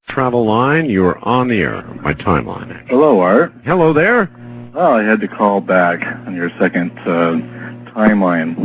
Travel line, you're on the air. My timeline. Hello, Art. Hello there. Oh, I had to call back on your second timeline.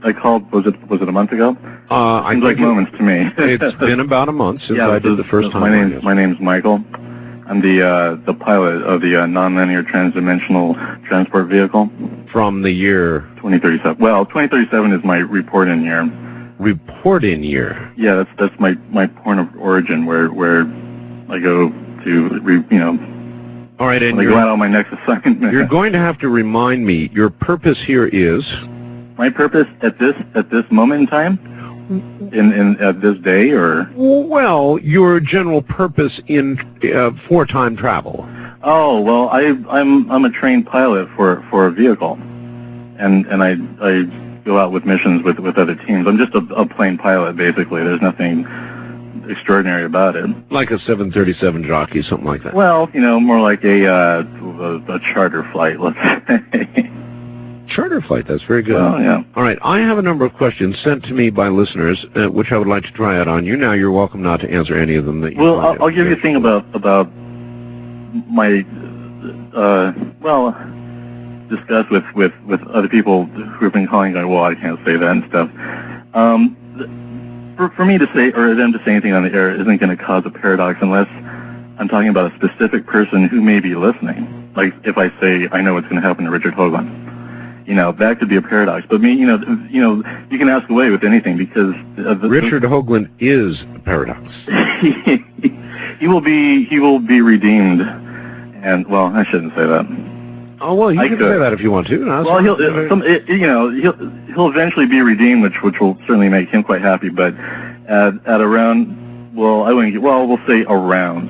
I called. Was it a month ago? I Seems think like moments to me. it's been about a month since I did the first time. My name's Michael. I'm the pilot of the non-linear transdimensional transport vehicle. From the year 2037. Well, 2037 is my report-in year. Report-in year. Yeah, that's my point of origin, where I go to All right, and I go out on my next assignment. You're going to have to remind me. Your purpose here is. My purpose at this moment in time, at this day, or well, your general purpose in for time travel. Oh well, I'm a trained pilot for a vehicle, and I go out with missions with other teams. I'm just a plane pilot basically. There's nothing extraordinary about it. Like a 737 jockey, something like that. Well, more like a charter flight, let's say. Charter flight, that's very good. Well, yeah. All right, I have a number of questions sent to me by listeners, which I would like to try out on you. Now, you're welcome not to answer any of them that you I'll give you a thing about my, discuss with other people who have been calling, going, well, I can't say that and stuff. For me to say, or them to say anything on the air isn't going to cause a paradox unless I'm talking about a specific person who may be listening. Like if I say, I know what's going to happen to Richard Hoagland. That could be a paradox. But me, you can ask away with anything because Richard Hoagland is a paradox. He will be redeemed, and well, I shouldn't say that. Oh well, you can say that if you want to. No, well, he'll eventually be redeemed, which will certainly make him quite happy. But at around, we'll say around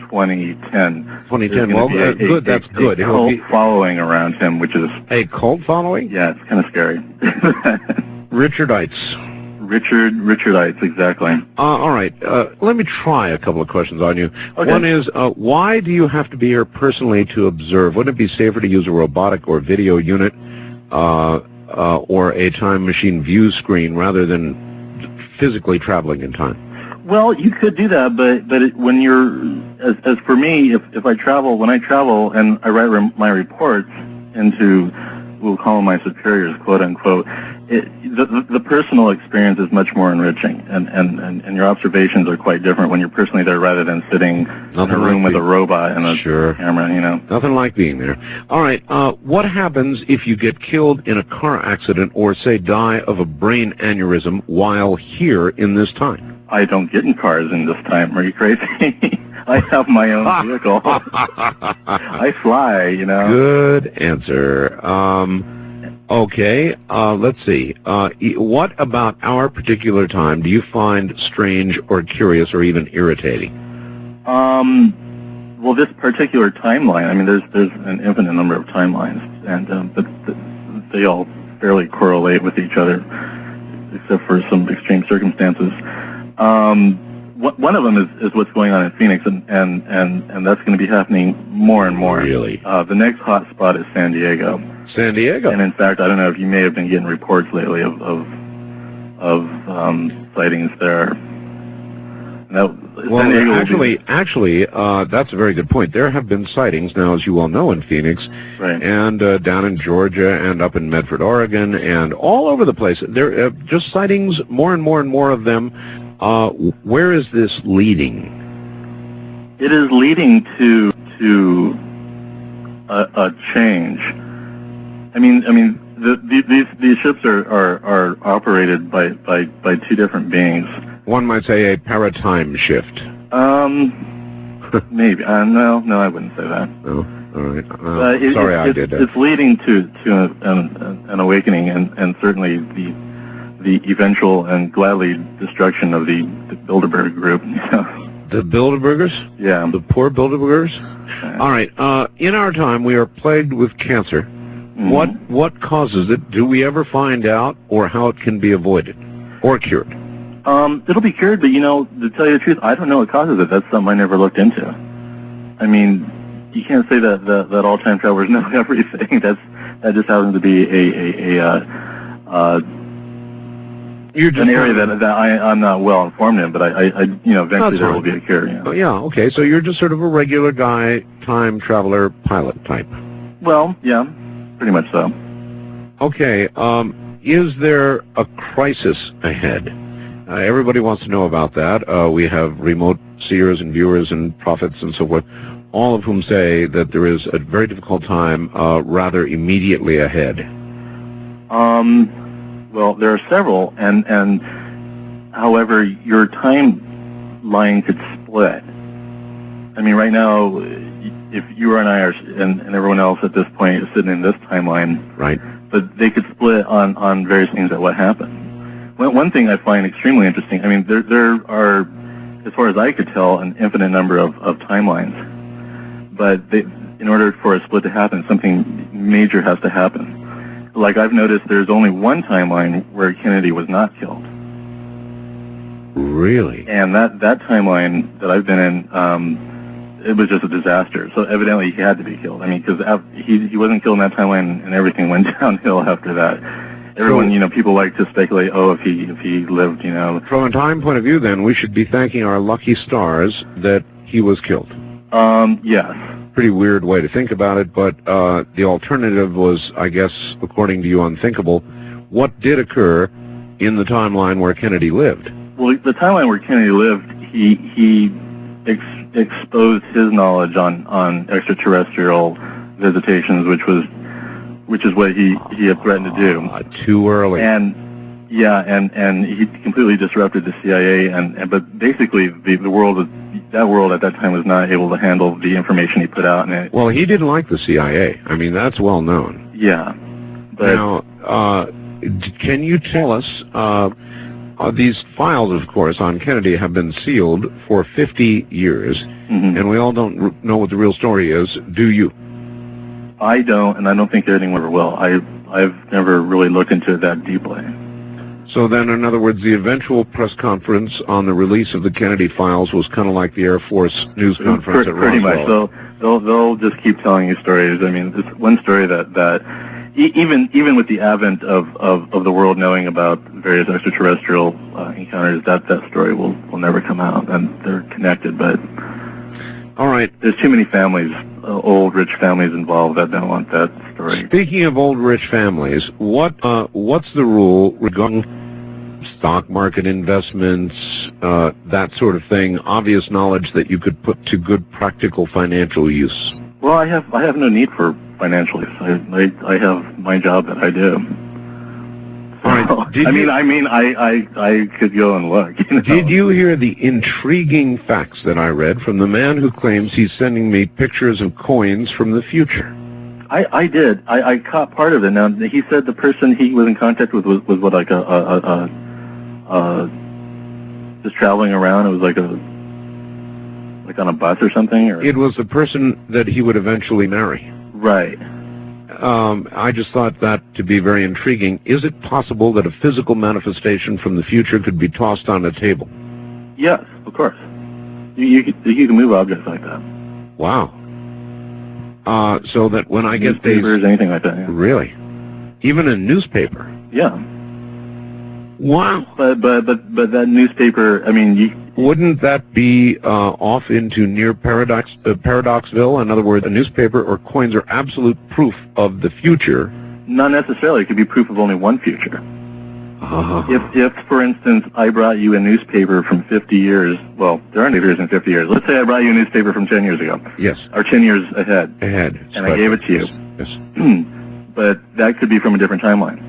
2010. 2010. Well, good. That's good. A cult following around him, which is a cult following. Yeah, it's kind of scary. Richardites. Richardites, exactly. All right. Let me try a couple of questions on you. Okay. One is, why do you have to be here personally to observe? Wouldn't it be safer to use a robotic or video unit or a time machine view screen rather than physically traveling in time? Well, you could do that, but when you're, as for me, when I travel and I write my reports into, we'll call them my superiors, quote unquote, the personal experience is much more enriching, and your observations are quite different when you're personally there rather than sitting in a room with a robot and a camera, Nothing like being there. All right, what happens if you get killed in a car accident or, say, die of a brain aneurysm while here in this time? I don't get in cars in this time. Are you crazy? I have my own vehicle. I fly, Good answer. Okay, let's see. What about our particular time do you find strange or curious or even irritating? Well, this particular timeline, I mean, there's an infinite number of timelines, and but they all fairly correlate with each other, except for some extreme circumstances. One of them is what's going on in Phoenix, and that's going to be happening more and more. Really? The next hot spot is San Diego. San Diego. And in fact, I don't know if you may have been getting reports lately of sightings there. Actually, that's a very good point. There have been sightings now, as you all know, in Phoenix, right, and down in Georgia, and up in Medford, Oregon, and all over the place. There are just sightings, more and more and more of them. Where is this leading? It is leading to a change. I mean, these ships are operated by two different beings. One might say a paradigm shift. Maybe. No, I wouldn't say that. Oh, all right. Sorry, I did that. It's leading to an awakening, and certainly the eventual and gladly destruction of the Bilderberg group. The Bilderbergers? Yeah. The poor Bilderbergers? Yeah. All right. In our time, we are plagued with cancer. Mm-hmm. What causes it? Do we ever find out, or how it can be avoided or cured? It'll be cured, but to tell you the truth, I don't know what causes it. That's something I never looked into. I mean, you can't say that all time travelers know everything. That just happens to be You're just an area that I'm not well informed in, but I eventually there will be a cure. Yeah. Oh, yeah, okay, so you're just sort of a regular guy, time traveler, pilot type. Well, yeah, pretty much so. Okay, is there a crisis ahead? Everybody wants to know about that. We have remote seers and viewers and prophets and so forth, all of whom say that there is a very difficult time rather immediately ahead. Well, there are several, and however, your timeline could split. I mean, right now, if you and I are, and everyone else at this point is sitting in this timeline, right? But they could split on various things that what happened. One thing I find extremely interesting, I mean, there are, as far as I could tell, an infinite number of timelines. But in order for a split to happen, something major has to happen. Like I've noticed there's only one timeline where Kennedy was not killed. Really? And that timeline that I've been in, it was just a disaster. So evidently he had to be killed. I mean, because he wasn't killed in that timeline, and everything went downhill after that. Everyone, people like to speculate, if he lived, From a time point of view, then, we should be thanking our lucky stars that he was killed. Yes. Pretty weird way to think about it, but the alternative was, I guess, according to you, unthinkable. What did occur in the timeline where Kennedy lived? Well, the timeline where Kennedy lived, he exposed his knowledge on extraterrestrial visitations, which is what he had threatened to do. Too early. And he completely disrupted the CIA, but basically the world at that time was not able to handle the information he put out. Well, he didn't like the CIA. I mean, that's well known. Yeah. But now, can you tell us, these files, of course, on Kennedy have been sealed for 50 years, and we all don't know what the real story is. Do you? I don't, and I don't think anyone ever will. I've never really looked into it that deeply. So then, in other words, the eventual press conference on the release of the Kennedy files was kind of like the Air Force news conference at Roswell. Pretty much. They'll just keep telling you stories. I mean, it's one story that even with the advent of the world knowing about various extraterrestrial encounters, that story will never come out, and they're connected. But all right, there's too many families, old rich families involved that don't want that story. Speaking of old rich families, what's the rule regarding stock market investments, that sort of thing? Obvious knowledge that you could put to good practical financial use. Well, I have no need for financial use. I have my job that I do. All right. I could go and look. Did you hear the intriguing facts that I read from the man who claims he's sending me pictures of coins from the future? I did. I caught part of it. Now, he said the person he was in contact with was what, like just traveling around. It was like on a bus or something? Or? It was the person that he would eventually marry. Right. I just thought that to be very intriguing. Is it possible that a physical manifestation from the future could be tossed on a table? Yes, of course. You can move objects like that. Wow. So that when I get these... Newspapers, anything like that, yeah. Really? Even a newspaper? Yeah. Wow. But that newspaper, I mean... Wouldn't that be off into near Paradoxville? In other words, a newspaper or coins are absolute proof of the future. Not necessarily. It could be proof of only one future. If, for instance, I brought you a newspaper from 50 years, well, there are newspapers in 50 years. Let's say I brought you a newspaper from 10 years ago. Yes. Or 10 years ahead. And I gave it to you. Yes. But that could be from a different timeline.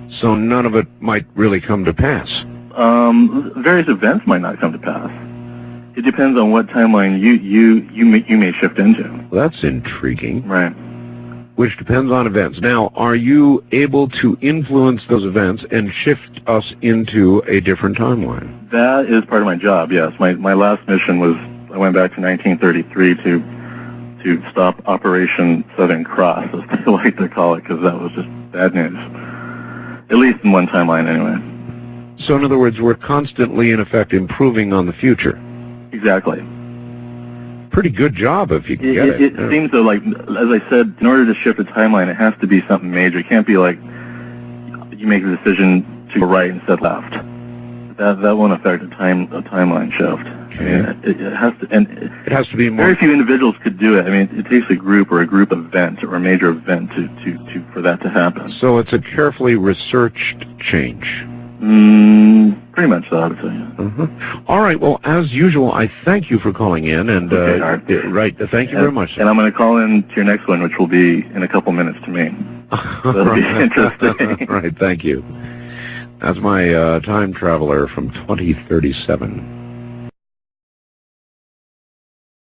So none of it might really come to pass. Various events might not come to pass. It depends on what timeline you may shift into. That's intriguing. Right. Which depends on events. Now, are you able to influence those events and shift us into a different timeline? That is part of my job, yes. My last mission was, I went back to 1933 to stop Operation Southern Cross, as they like to call it, because that was just bad news. At least in one timeline, anyway. So in other words, we're constantly, in effect, improving on the future. Exactly. Pretty good job if you can get it. It seems to, like, as I said, in order to shift a timeline, it has to be something major. It can't be like you make a decision to right instead of left. That won't affect a timeline shift. Okay. I mean, it has to, and It has to be more. very few individuals could do it. I mean, it takes a group or a group event or a major event to for that to happen. So it's a carefully researched change. Pretty much so, I would say. Uh-huh. All right. Well, as usual, I thank you for calling in, and Okay, Art. right. Thank you very much. And I'm going to call in to your next one, which will be in a couple minutes to me. That'll be interesting. Right. Thank you. That's my time traveler from 2037.